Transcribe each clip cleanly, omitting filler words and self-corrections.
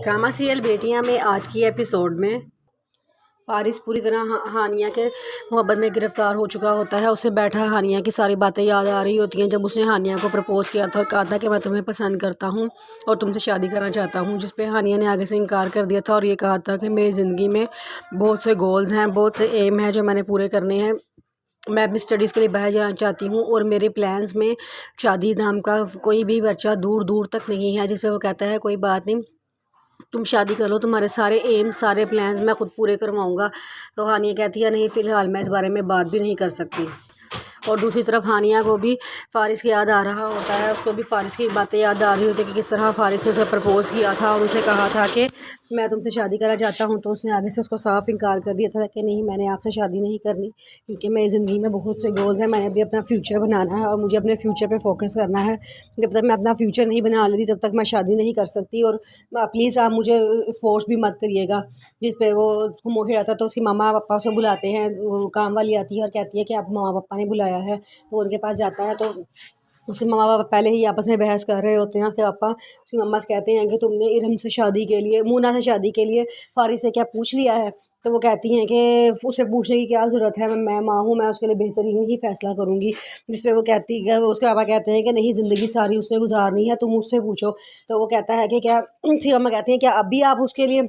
Drama serial बेटियां में आज की एपिसोड में फारिस पूरी तरह हानिया के मोहब्बत में गिरफ्तार हो चुका होता है। उसे बैठा हानिया की सारी बातें याद आ रही होती हैं जब उसने हानिया को प्रपोज किया था और कहा था कि मैं तुम्हें पसंद करता हूं और तुमसे शादी करना चाहता हूं, जिस पे हानिया ने आगे से इनकार कर दिया था और ये कहा था कि मेरी ज़िंदगी में बहुत से गोल्स हैं, बहुत से एम हैं जो मैंने पूरे करने हैं। मैं अपनी स्टडीज़ के लिए बाहर जाना चाहती हूँ और मेरे प्लान्स में शादी नाम का कोई भी बच्चा दूर दूर तक नहीं है। जिस पे वो कहता है कोई बात नहीं, तुम शादी कर लो, तुम्हारे सारे एम सारे प्लान्स मैं खुद पूरे करवाऊंगा। तो हानिया कहती है नहीं, फ़िलहाल मैं इस बारे में बात भी नहीं कर सकती। और दूसरी तरफ हानिया को भी फ़ारिस की याद आ रहा होता है, उसको भी फ़ारिस की बातें याद आ रही होती है कि किस तरह फ़ारिस ने उसे प्रपोज़ किया था और उसे कहा था कि मैं तुमसे शादी करना चाहता हूँ। तो उसने आगे से उसको साफ इनकार कर दिया था कि नहीं, मैंने आपसे शादी नहीं करनी, क्योंकि मेरी ज़िंदगी में बहुत से गोल्स हैं, मैंने अभी अपना फ्यूचर बनाना है और मुझे अपने फ्यूचर पे फोकस करना है। जब तक मैं अपना फ्यूचर नहीं बना लेती तब तक मैं शादी नहीं कर सकती। और प्लीज़ आप मुझे फोर्स भी मत करिएगा। जिस पे वो खामोश रहता है तो उसकी मामा पापा उसे बुलाते हैं, वो काम वाली आती है और कहती है कि आप मामा पापा ने बुलाया है। तो उनके पास जाता है तो उसके मामा पापा पहले ही आपस में बहस कर रहे होते हैं। उसके पापा उसकी मम्मा से कहते हैं कि तुमने इरम से शादी के लिए, मूना से शादी के लिए फारिस से क्या पूछ लिया है? तो वो कहती हैं कि उससे पूछने की क्या ज़रूरत है, मैं माँ हूँ, मैं उसके लिए बेहतरीन ही फ़ैसला करूँगी। जिस पे वो कहती है, उसके पापा कहते हैं कि नहीं, ज़िंदगी सारी उसने गुजारनी है, तुम उससे पूछो। तो वो कहता है कि क्या, उसकी मम्मा कहती हैं क्या अब भी आप उसके लिए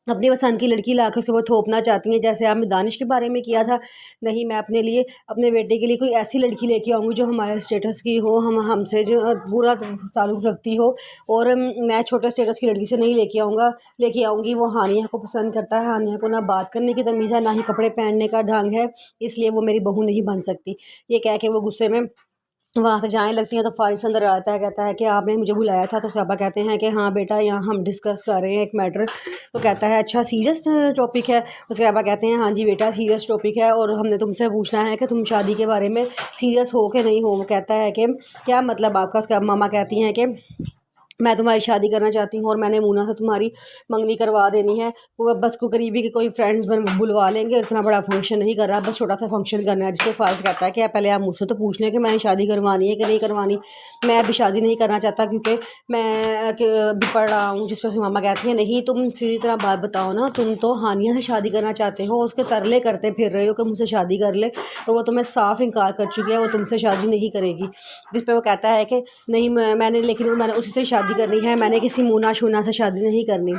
अपनी पसंद की लड़की लाकर उसके ऊपर थोपना चाहती हैं, जैसे आपने दानिश के बारे में किया था? नहीं, मैं अपने लिए, अपने बेटे के लिए कोई ऐसी लड़की लेके आऊँगी जो हमारे स्टेटस की हो, हमसे जो बुरा ताल्लुक़ रखती हो। और मैं छोटे स्टेटस की लड़की से नहीं लेके आऊँगी। वो हानिया को पसंद करता है, हानिया को ना बात करने की तमीज़ है, ना ही कपड़े पहनने का ढंग है, इसलिए वो मेरी बहू नहीं बन सकती। ये कह के वो गुस्से में वहाँ से जाने लगती हैं। तो फारिस अंदर आता है, कहता है कि आपने मुझे बुलाया था? तो पापा कहते हैं कि हाँ बेटा, यहाँ हम डिस्कस कर रहे हैं एक मैटर। तो कहता है अच्छा, सीरियस टॉपिक है? उसके पापा कहते हैं हाँ जी बेटा, सीरियस टॉपिक है और हमने तुमसे पूछना है कि तुम शादी के बारे में सीरियस हो कि नहीं हो। वो कहता है कि क्या मतलब आपका? उसका मामा कहती हैं कि मैं तुम्हारी शादी करना चाहती हूँ और मैंने मूना से तुम्हारी मंगनी करवा देनी है। वो बस को करीबी के कोई फ्रेंड्स बुलवा लेंगे, इतना बड़ा फंक्शन नहीं कर रहा, बस छोटा सा फंक्शन करना है। जिस पर फारिस कहता है कि पहले आप मुझसे तो पूछ लें कि मैंने शादी करवानी है कि नहीं करवानी। मैं अभी शादी नहीं करना चाहता क्योंकि मैं अभी पढ़ रहा हूँ। जिस पर उसकी मामा कहती है नहीं, तुम सीधी तरह बात बताओ ना, तुम तो हानिया से शादी करना चाहते हो, उसके तरले करते फिर रहे हो कि मुझसे शादी कर ले, और वो तुम्हें साफ इनकार कर चुकी है, वो तुमसे शादी नहीं करेगी। जिस पर वो कहता है कि नहीं, मैंने उसी से शादी करनी है, मैंने किसी मूना शूना से शादी नहीं करनी।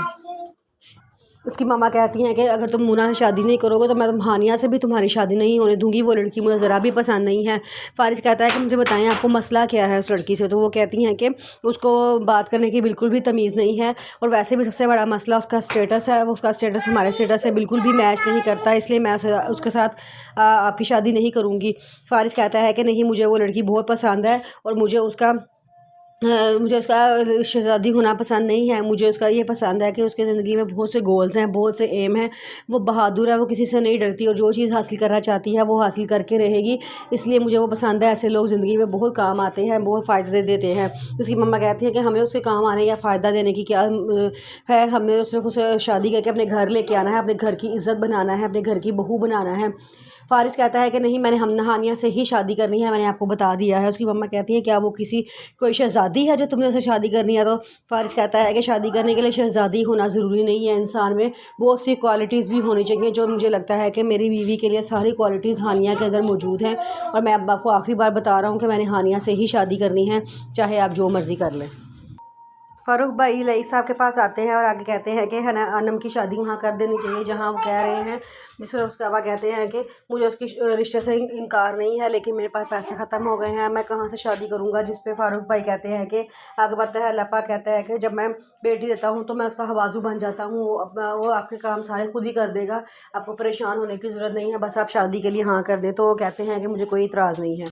उसकी मामा कहती हैं कि अगर तुम मूना से शादी नहीं करोगे तो मैं हानिया से भी तुम्हारी शादी नहीं होने दूंगी, वो लड़की मुझे ज़रा भी पसंद नहीं है। फारिस कहता है कि मुझे बताएं आपको मसला क्या है उस लड़की से? तो वो कहती हैं कि उसको बात करने की बिल्कुल भी तमीज़ नहीं है और वैसे भी सबसे बड़ा मसला उसका स्टेटस है। उसका स्टेटस हमारे स्टेटस से बिल्कुल भी मैच नहीं करता, इसलिए मैं उसके साथ आपकी शादी नहीं करूँगी। फारिस कहता है कि नहीं, मुझे वो लड़की बहुत पसंद है और मुझे उसका शहज़ादी होना पसंद नहीं है। मुझे उसका ये पसंद है कि उसकी ज़िंदगी में बहुत से गोल्स हैं, बहुत से एम हैं, वो बहादुर है, वो किसी से नहीं डरती और जो चीज़ हासिल करना चाहती है वो हासिल करके रहेगी, इसलिए मुझे वो पसंद है। ऐसे लोग ज़िंदगी में बहुत काम आते हैं, बहुत फ़ायदे देते हैं। उसकी मम्मा कहती है कि हमें उसके काम आने या फ़ायदा देने की क्या है, हमें सिर्फ उसे शादी करके अपने घर लेके आना है, अपने घर की इज़्ज़त बनाना है, अपने घर की बहू बनाना है। फारिस कहता है कि नहीं, मैंने हानिया से ही शादी करनी है, मैंने आपको बता दिया है। उसकी मम्मा कहती है क्या वो कोई शहज़ादी है जो तुमने उससे शादी करनी है? तो फारिस कहता है कि शादी करने के लिए शहज़ादी होना ज़रूरी नहीं है, इंसान में बहुत सी क्वालिटीज़ भी होनी चाहिए, जो मुझे लगता है कि मेरी बीवी के लिए सारी क्वालिटीज़ हानिया के अंदर मौजूद हैं। और मैं अब आपको आखिरी बार बता रहा हूँ कि मैंने हानिया से ही शादी करनी है, चाहे आप जो मर्ज़ी कर लें। फ़ारूक भाई लईक साहब के पास आते हैं और आगे कहते हैं कि अनम की शादी वहाँ कर देनी चाहिए जहाँ वो कह रहे हैं। जिसमें उसके बाबा कहते हैं कि मुझे उसकी रिश्ते से इनकार नहीं है, लेकिन मेरे पास पैसे ख़त्म हो गए हैं, मैं कहाँ से शादी करूँगा? जिस पे फ़ारूक भाई कहते हैं कि आगे बढ़ता है, अल्लाह पाक कहता है कि जब मैं बेटी देता हूँ तो मैं उसका हवाजू बन जाता हूँ, वो आपके काम सारे खुद ही कर देगा, आपको परेशान होने की ज़रूरत नहीं है, बस आप शादी के लिए हाँ कर दें। तो वो कहते हैं कि मुझे कोई इतराज़ नहीं है।